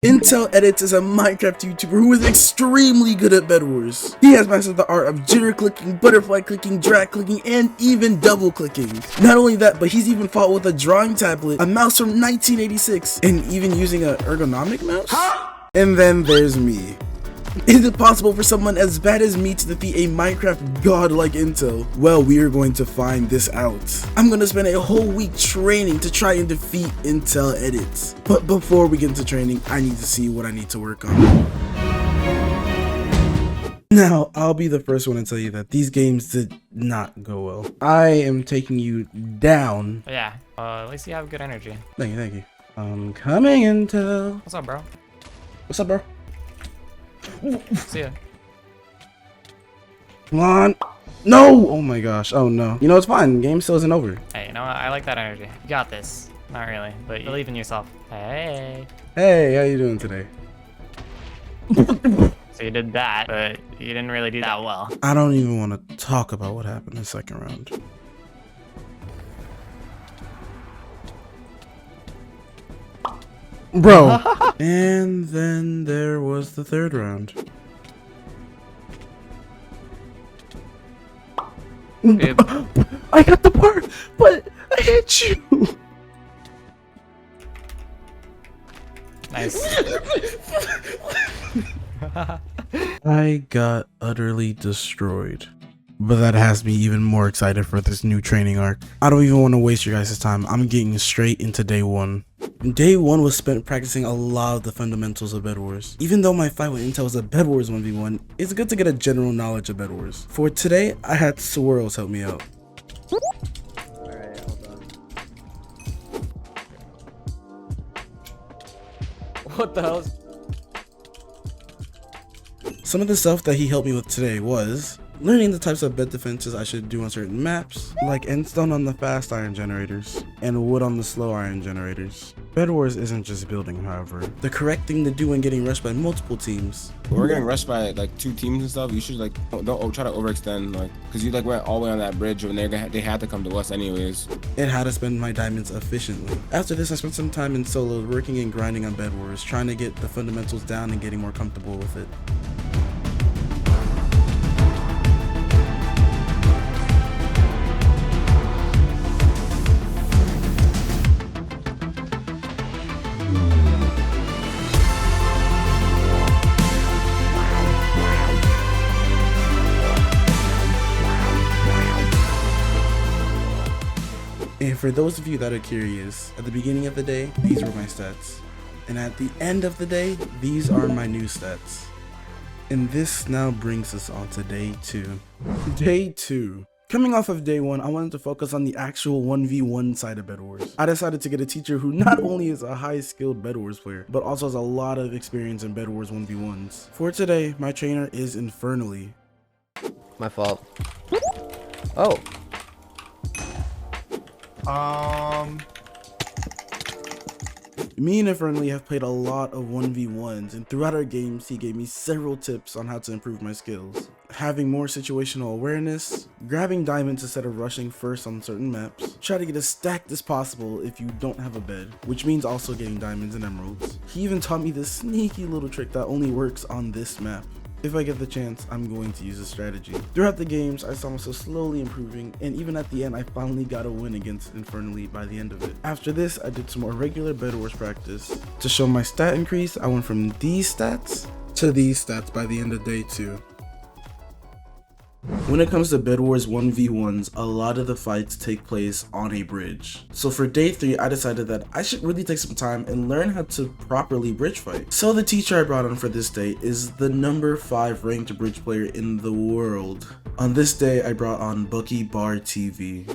Intel Edits is a Minecraft YouTuber who is extremely good at Bedwars. He has mastered the art of jitter clicking, butterfly clicking, drag clicking, and even double clicking. Not only that, but he's even fought with a drawing tablet, a mouse from 1986, and even using an ergonomic mouse? And then there's me. Is it possible for someone as bad as me to defeat a Minecraft god like Intel? Well, we are going to find this out. I'm going to spend a whole week training to try and defeat Intel Edits. But before we get into training, I need to see what I need to work on. Now, I'll be the first one to tell you that these games did not go well. I am taking you down. Yeah, at least you have good energy. Thank you, thank you. I'm coming, Intel. What's up, bro? What's up, bro? See ya. Come on. No! Oh my gosh. Oh no. You know, it's fine. Game still isn't over. Hey, you know what? I like that energy. You got this. Not really, but you believe in yourself. Hey. Hey, how you doing today? So you did that, but you didn't really do that well. I don't even want to talk about what happened in the second round. Bro. And then there was the third round. I got the part, but I hit you. Nice. I got utterly destroyed. But that has me even more excited for this new training arc. I don't even want to waste your guys' time. I'm getting straight into day one. Day one was spent practicing a lot of the fundamentals of Bedwars. Even though my fight with Intel was a Bedwars 1v1, it's good to get a general knowledge of Bedwars. For today, I had Swirls help me out. Alright, hold on. What the hell? Some of the stuff that he helped me with today was learning the types of bed defenses I should do on certain maps, like endstone on the fast iron generators, and wood on the slow iron generators. Bedwars isn't just building, however. The correct thing to do when getting rushed by multiple teams. When we're getting rushed by like 2 teams and stuff, you should like don't try to overextend, like, because you like went all the way on that bridge when they had to come to us anyways. And how to spend my diamonds efficiently. After this, I spent some time in solo working and grinding on Bedwars, trying to get the fundamentals down and getting more comfortable with it. And for those of you that are curious, at the beginning of the day, these were my stats. And at the end of the day, these are my new stats. And this now brings us on to day 2. Day 2. Coming off of day 1, I wanted to focus on the actual 1v1 side of Bedwars. I decided to get a teacher who not only is a high-skilled Bedwars player, but also has a lot of experience in Bedwars 1v1s. For today, my trainer is Infernally. My fault. Oh. Me and Infernally have played a lot of 1v1s, and throughout our games, he gave me several tips on how to improve my skills. Having more situational awareness, grabbing diamonds instead of rushing first on certain maps, try to get as stacked as possible if you don't have a bed, which means also getting diamonds and emeralds. He even taught me this sneaky little trick that only works on this map. If I get the chance, I'm going to use this strategy. Throughout the games, I saw myself slowly improving, and even at the end, I finally got a win against Infernally by the end of it. After this, I did some more regular Bedwars practice. To show my stat increase, I went from these stats to these stats by the end of day 2. When it comes to Bedwars 1v1s, a lot of the fights take place on a bridge. So for day 3, I decided that I should really take some time and learn how to properly bridge fight. So the teacher I brought on for this day is the number 5 ranked bridge player in the world. On this day, I brought on Bucky Bar TV.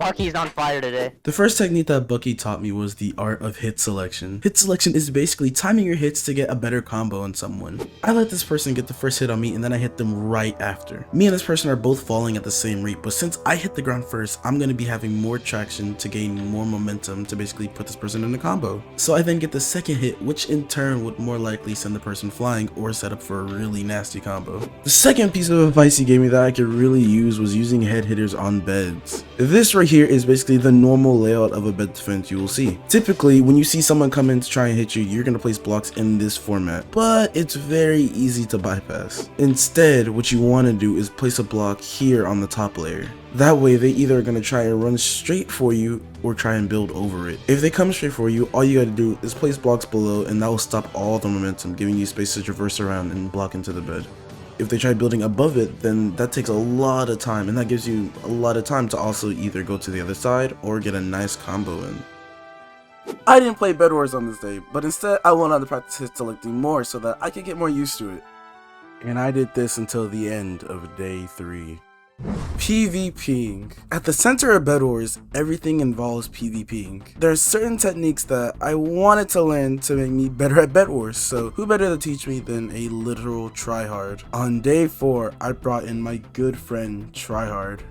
Bucky's on fire today. The first technique that Bucky taught me was the art of hit selection. Hit selection is basically timing your hits to get a better combo on someone. I let this person get the first hit on me and then I hit them right after. Me and this person are both falling at the same rate, but since I hit the ground first, I'm going to be having more traction to gain more momentum to basically put this person in a combo. So I then get the second hit, which in turn would more likely send the person flying or set up for a really nasty combo. The second piece of advice he gave me that I could really use was using head hitters on beds. This right here is basically the normal layout of a bed defense you will see. Typically, when you see someone come in to try and hit you, you're going to place blocks in this format, but it's very easy to bypass. Instead, what you want to do is place a block here on the top layer. That way, they either are going to try and run straight for you or try and build over it. If they come straight for you, all you got to do is place blocks below and that will stop all the momentum, giving you space to traverse around and block into the bed. If they try building above it, then that takes a lot of time, and that gives you a lot of time to also either go to the other side or get a nice combo in. I didn't play Bedwars on this day, but instead I went on to practice hit selecting more so that I could get more used to it. And I did this until the end of day 3. PvPing. At the center of Bedwars, everything involves PvPing. There are certain techniques that I wanted to learn to make me better at Bedwars, so who better to teach me than a literal tryhard? On day 4, I brought in my good friend Tryhard.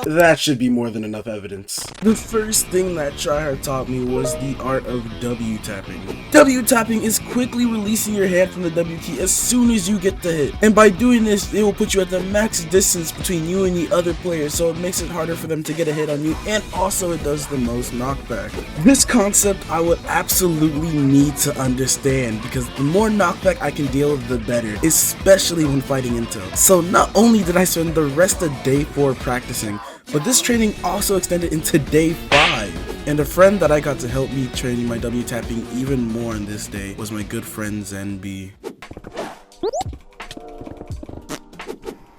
That should be more than enough evidence. The first thing that Tryhard taught me was the art of W tapping. W tapping is quickly releasing your hand from the W key as soon as you get the hit. And by doing this, it will put you at the max distance between you and the other player, so it makes it harder for them to get a hit on you, and also it does the most knockback. This concept I would absolutely need to understand, because the more knockback I can deal with, the better, especially when fighting intel. So not only did I spend the rest of day 4 practicing, but this training also extended into day 5. And a friend that I got to help me training my W tapping even more on this day was my good friend ZenB.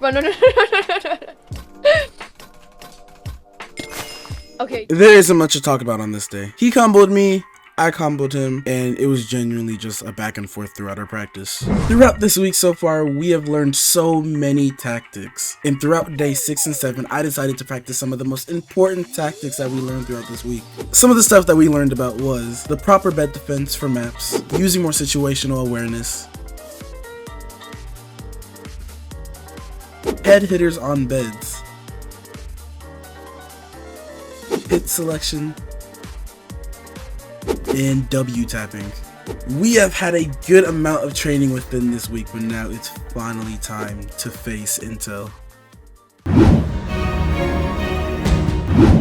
No. Okay. There isn't much to talk about on this day. He comboed me, I comboed him, and it was genuinely just a back and forth throughout our practice. Throughout this week so far, we have learned so many tactics. And throughout day 6 and 7, I decided to practice some of the most important tactics that we learned throughout this week. Some of the stuff that we learned about was the proper bed defense for maps, using more situational awareness, head hitters on beds, hit selection, and W tapping. We have had a good amount of training within this week, but now it's finally time to face Intel.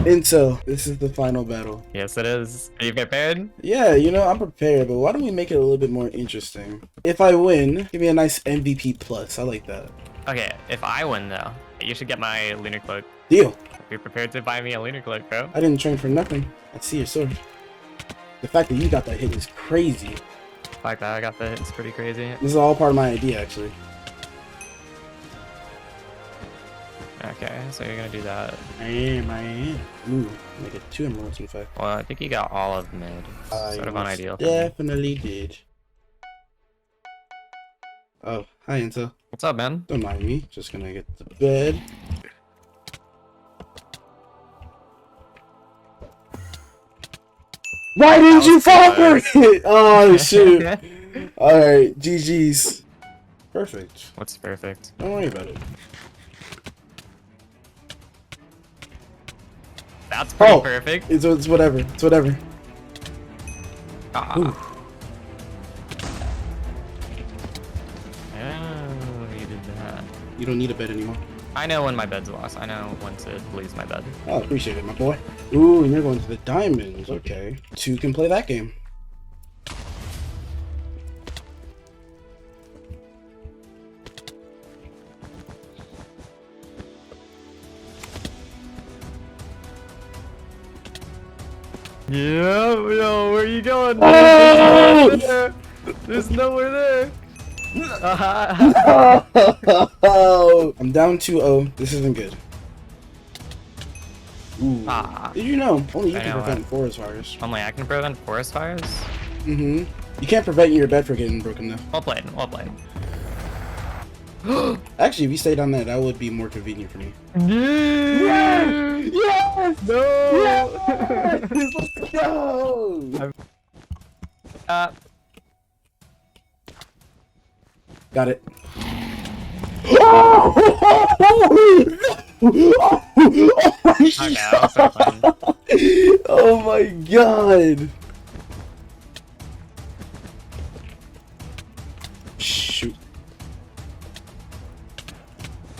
Intel, this is the final battle. Yes, it is. Are you prepared? Yeah, you know, I'm prepared, but why don't we make it a little bit more interesting? If I win, give me a nice MVP plus. I like that. Okay, if I win though, you should get my lunar cloak. Deal. Be prepared to buy me a lunar cloak, bro. I didn't train for nothing. I see your sword. The fact that you got that hit is crazy. The fact that I got that, it's pretty crazy. This is all part of my idea, actually. Okay, so you're gonna do that. I am. Ooh, make it 2 emeralds in fact. Well, I think you got all of mid. Sort of unideal. Definitely did. Oh, hi Intel. What's up, man? Don't mind me. Just gonna get to bed. Why didn't you fall for it? Oh shoot. Alright, GG's. Perfect. What's perfect? Don't worry about it. That's pretty perfect. It's whatever. It's whatever. Ah. Ooh. Oh, you did that. You don't need a bed anymore. I know when my bed's lost. I know when to lose my bed. Oh, appreciate it, my boy. Ooh, and you're going to the diamonds. Okay. 2 can play that game. Yeah, yo, where are you going? Oh! There's nowhere there. I'm down 2-0. This isn't good. Ooh. Ah. Did you know? Only you I can know, prevent forest fires. Only I can prevent forest fires? Mm-hmm. You can't prevent your bed from getting broken though. Well played, well played. Actually, if you stay down there, that would be more convenient for me. Yes! Yes! No! Yes! Let's go! Got it. Okay, that was so fun. Oh my god! Shoot.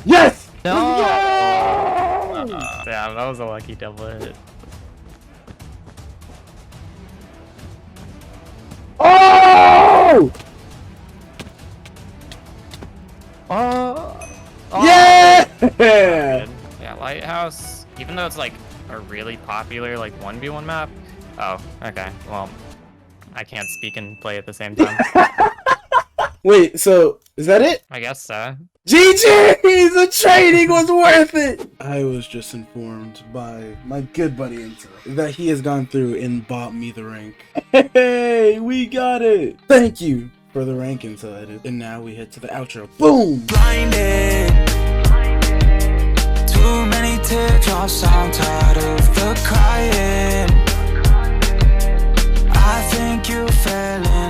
Yes! No! Yeah, that was a lucky double hit. Oh! Oh! Yeah! Good. Yeah, Lighthouse, even though it's like a really popular like 1v1 map. Oh, okay. Well, I can't speak and play at the same time. Wait, so is that it? I guess so. GG! The training was worth it! I was just informed by my good buddy Intel that he has gone through and bought me the rank. Hey, we got it! Thank you for the rank, Intel. And now we head to the outro. Boom! Blinded. Too many teardrops, I'm tired of the crying. I think you fell in